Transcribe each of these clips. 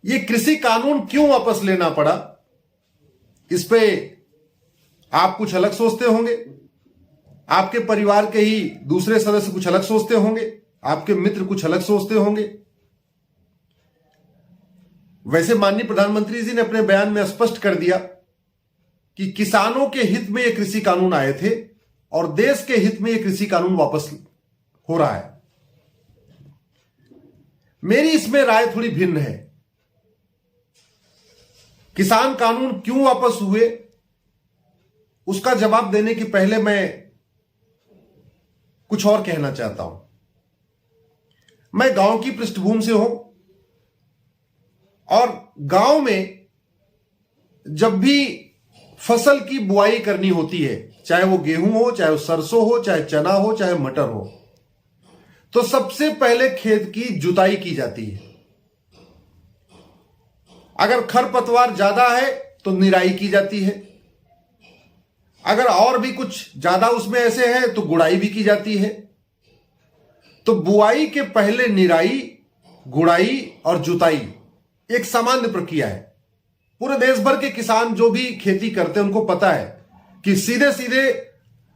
ये कृषि कानून क्यों वापस लेना पड़ा, इस पे आप कुछ अलग सोचते होंगे, आपके परिवार के ही दूसरे सदस्य कुछ अलग सोचते होंगे, आपके मित्र कुछ अलग सोचते होंगे। वैसे माननीय प्रधानमंत्री जी ने अपने बयान में स्पष्ट कर दिया कि किसानों के हित में ये कृषि कानून आए थे और देश के हित में ये कृषि कानून वापस हो रहा है। मेरी इसमें राय थोड़ी भिन्न है। किसान कानून क्यों वापस हुए, उसका जवाब देने के पहले मैं कुछ और कहना चाहता हूं। मैं गांव की पृष्ठभूमि से हूं और गांव में जब भी फसल की बुआई करनी होती है, चाहे वो गेहूं हो, चाहे वो सरसों हो, चाहे चना हो, चाहे मटर हो, तो सबसे पहले खेत की जुताई की जाती है। अगर खरपतवार ज्यादा है तो निराई की जाती है, अगर और भी कुछ ज्यादा उसमें ऐसे है तो गुड़ाई भी की जाती है। तो बुआई के पहले निराई, गुड़ाई और जुताई एक सामान्य प्रक्रिया है। पूरे देश भर के किसान जो भी खेती करते हैं उनको पता है कि सीधे सीधे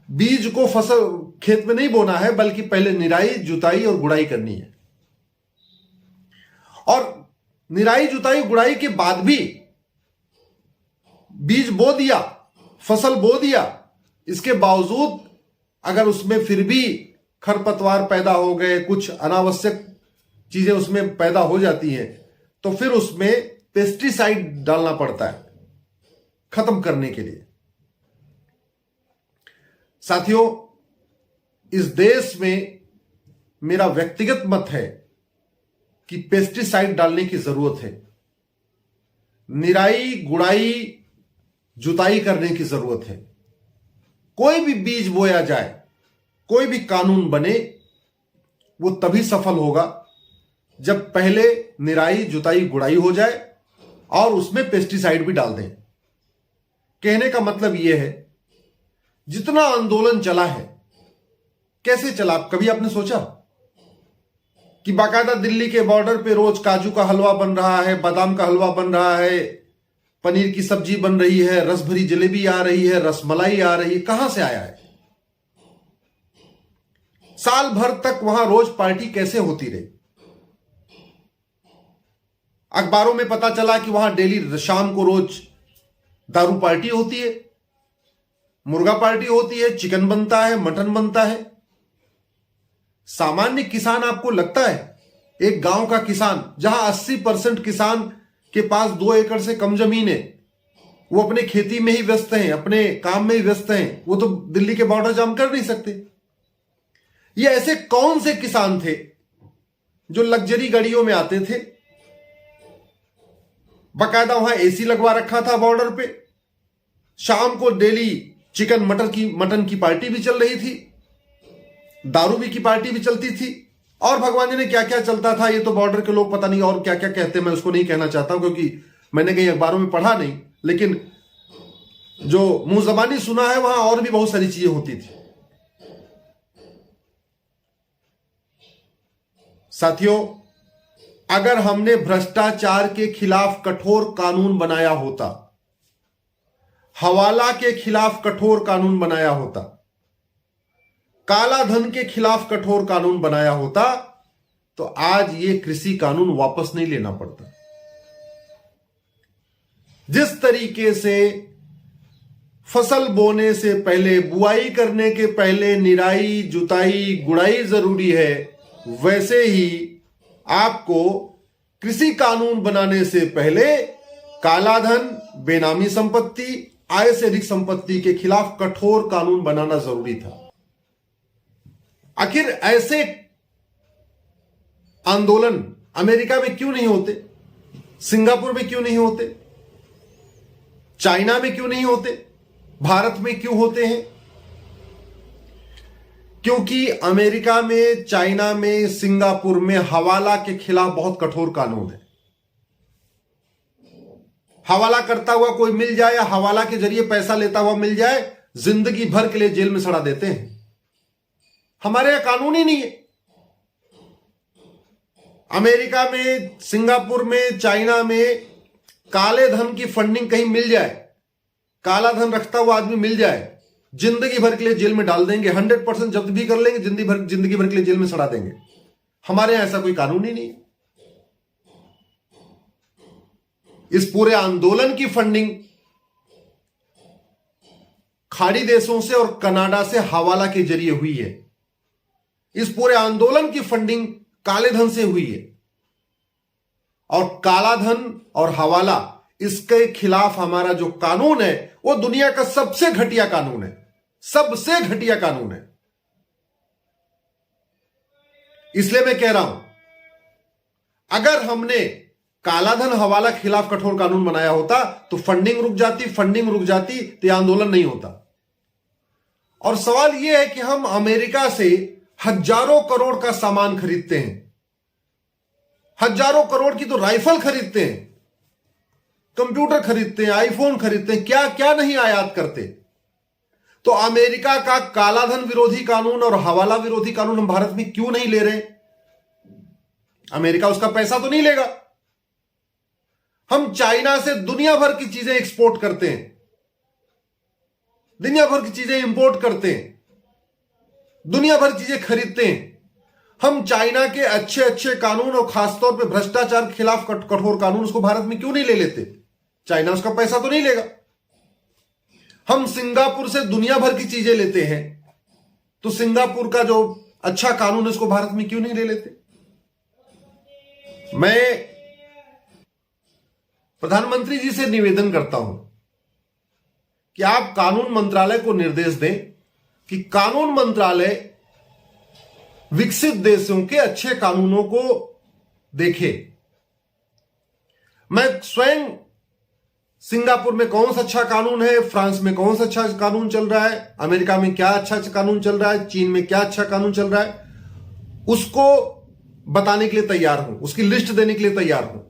बीज को फसल खेत में नहीं बोना है, बल्कि पहले निराई, जुताई और गुड़ाई करनी है। और निराई, जुताई, गुड़ाई के बाद भी बीज बो दिया, फसल बो दिया, इसके बावजूद अगर उसमें फिर भी खरपतवार पैदा हो गए, कुछ अनावश्यक चीजें उसमें पैदा हो जाती हैं, तो फिर उसमें पेस्टिसाइड डालना पड़ता है खत्म करने के लिए। साथियों, इस देश में मेरा व्यक्तिगत मत है कि पेस्टिसाइड डालने की जरूरत है। निराई, गुड़ाई, जुताई करने की जरूरत है। कोई भी बीज बोया जाए, कोई भी कानून बने, वो तभी सफल होगा जब पहले निराई, जुताई, गुड़ाई हो जाए और उसमें पेस्टिसाइड भी डाल दें। कहने का मतलब यह है, जितना आंदोलन चला है, कैसे चला, कभी आपने सोचा कि बाकायदा दिल्ली के बॉर्डर पे रोज काजू का हलवा बन रहा है, बादाम का हलवा बन रहा है, पनीर की सब्जी बन रही है, रस भरी जलेबी आ रही है, रसमलाई आ रही है, कहां से आया है? साल भर तक वहां रोज पार्टी कैसे होती रही? अखबारों में पता चला कि वहां डेली शाम को रोज दारू पार्टी होती है, मुर्गा पार्टी होती है, चिकन बनता है, मटन बनता है। सामान्य किसान, आपको लगता है एक गांव का किसान, जहां 80% किसान के पास 2 एकड़ से कम जमीन है, वो अपने खेती में ही व्यस्त हैं, अपने काम में ही व्यस्त हैं, वो तो दिल्ली के बॉर्डर जाम कर नहीं सकते। ये ऐसे कौन से किसान थे जो लग्जरी गाड़ियों में आते थे? बाकायदा वहां एसी लगवा रखा था बॉर्डर पे, शाम को डेली चिकन मटन की पार्टी भी चल रही थी, दारू भी की पार्टी भी चलती थी, और भगवान जाने क्या क्या चलता था। ये तो बॉर्डर के लोग पता नहीं और क्या क्या कहते हैं, मैं उसको नहीं कहना चाहता हूं क्योंकि मैंने कहीं अखबारों में पढ़ा नहीं, लेकिन जो मुंह जबानी सुना है वहां और भी बहुत सारी चीजें होती थी। साथियों, अगर हमने भ्रष्टाचार के खिलाफ कठोर कानून बनाया होता, हवाला के खिलाफ कठोर कानून बनाया होता, काला धन के खिलाफ कठोर कानून बनाया होता, तो आज ये कृषि कानून वापस नहीं लेना पड़ता। जिस तरीके से फसल बोने से पहले, बुआई करने के पहले निराई, जुताई, गुड़ाई जरूरी है, वैसे ही आपको कृषि कानून बनाने से पहले कालाधन, बेनामी संपत्ति, आय से अधिक संपत्ति के खिलाफ कठोर कानून बनाना जरूरी था। आखिर ऐसे आंदोलन अमेरिका में क्यों नहीं होते? सिंगापुर में क्यों नहीं होते? चाइना में क्यों नहीं होते? भारत में क्यों होते हैं? क्योंकि अमेरिका में, चाइना में, सिंगापुर में हवाला के खिलाफ बहुत कठोर कानून है। हवाला करता हुआ कोई मिल जाए या हवाला के जरिए पैसा लेता हुआ मिल जाए, जिंदगी भर के लिए जेल में सड़ा देते हैं। हमारे यहां कानून ही नहीं है। अमेरिका में, सिंगापुर में, चाइना में काले धन की फंडिंग कहीं मिल जाए, काला धन रखता हुआ आदमी मिल जाए, जिंदगी भर के लिए जेल में डाल देंगे, 100% जब्त भी कर लेंगे, जिंदगी भर के लिए जेल में सड़ा देंगे। हमारे यहां ऐसा कोई कानून ही नहीं। इस पूरे आंदोलन की फंडिंग खाड़ी देशों से और कनाडा से हवाला के जरिए हुई है। इस पूरे आंदोलन की फंडिंग काले धन से हुई है, और काला धन और हवाला, इसके खिलाफ हमारा जो कानून है वो दुनिया का सबसे घटिया कानून है, सबसे घटिया कानून है। इसलिए मैं कह रहा हूं, अगर हमने काला धन हवाला के खिलाफ कठोर कानून बनाया होता तो फंडिंग रुक जाती तो यह आंदोलन नहीं होता। और सवाल यह है कि हम अमेरिका से हजारों करोड़ का सामान खरीदते हैं, हजारों करोड़ की तो राइफल खरीदते हैं, कंप्यूटर खरीदते हैं, आईफोन खरीदते हैं, क्या क्या नहीं आयात करते। तो अमेरिका का काला धन विरोधी कानून और हवाला विरोधी कानून हम भारत में क्यों नहीं ले रहे? अमेरिका उसका पैसा तो नहीं लेगा। हम चाइना से दुनिया भर की चीजें एक्सपोर्ट करते हैं, दुनिया भर की चीजें इंपोर्ट करते हैं, दुनिया भर चीजें खरीदते हैं। हम चाइना के अच्छे अच्छे कानून और खासतौर पे भ्रष्टाचार के खिलाफ कठोर कानून उसको भारत में क्यों नहीं ले लेते? चाइना उसका पैसा तो नहीं लेगा। हम सिंगापुर से दुनिया भर की चीजें लेते हैं, तो सिंगापुर का जो अच्छा कानून है उसको भारत में क्यों नहीं ले लेते? मैं प्रधानमंत्री जी से निवेदन करता हूं कि आप कानून मंत्रालय को निर्देश दें कि कानून मंत्रालय विकसित देशों के अच्छे कानूनों को देखे। मैं स्वयं सिंगापुर में कौन सा अच्छा कानून है, फ्रांस में कौन सा अच्छा कानून चल रहा है, अमेरिका में क्या अच्छा कानून चल रहा है, चीन में क्या अच्छा कानून चल रहा है, उसको बताने के लिए तैयार हूं, उसकी लिस्ट देने के लिए तैयार हूं।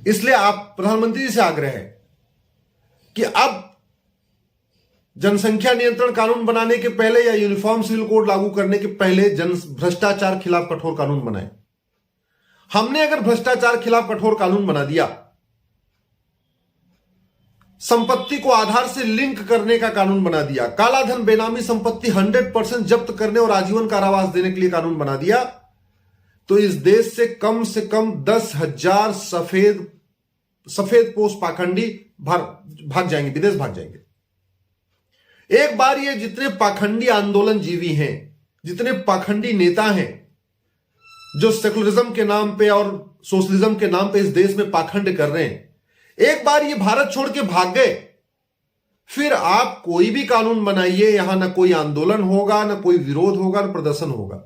इसलिए आप प्रधानमंत्री जी से आग्रह है कि अब जनसंख्या नियंत्रण कानून बनाने के पहले या यूनिफॉर्म सिविल कोड लागू करने के पहले भ्रष्टाचार खिलाफ कठोर कानून बनाए। हमने अगर भ्रष्टाचार खिलाफ कठोर कानून बना दिया, संपत्ति को आधार से लिंक करने का कानून बना दिया, काला धन बेनामी संपत्ति 100% जब्त करने और आजीवन कारावास देने के लिए कानून बना दिया, तो इस देश से कम 10,000 सफेद पोश पाखंडी भाग जाएंगे, विदेश भाग जाएंगे। एक बार ये जितने पाखंडी आंदोलन जीवी हैं, जितने पाखंडी नेता हैं जो सेकुलरिज्म के नाम पे और सोशलिज्म के नाम पे इस देश में पाखंड कर रहे हैं, एक बार ये भारत छोड़ के भाग गए, फिर आप कोई भी कानून बनाइए, यहां ना कोई आंदोलन होगा, ना कोई विरोध होगा, ना प्रदर्शन होगा।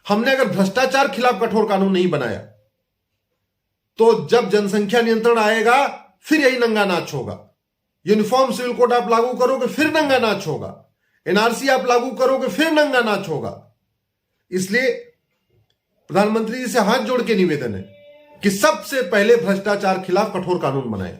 हमने अगर भ्रष्टाचार खिलाफ कठोर कानून नहीं बनाया, तो जब जनसंख्या नियंत्रण आएगा फिर यही नंगा नाच होगा। यूनिफॉर्म सिविल कोड आप लागू करोगे फिर नंगा नाच होगा, एनआरसी आप लागू करोगे फिर नंगा नाच होगा। इसलिए प्रधानमंत्री जी से हाथ जोड़ के निवेदन है कि सबसे पहले भ्रष्टाचार खिलाफ कठोर कानून बनाएं।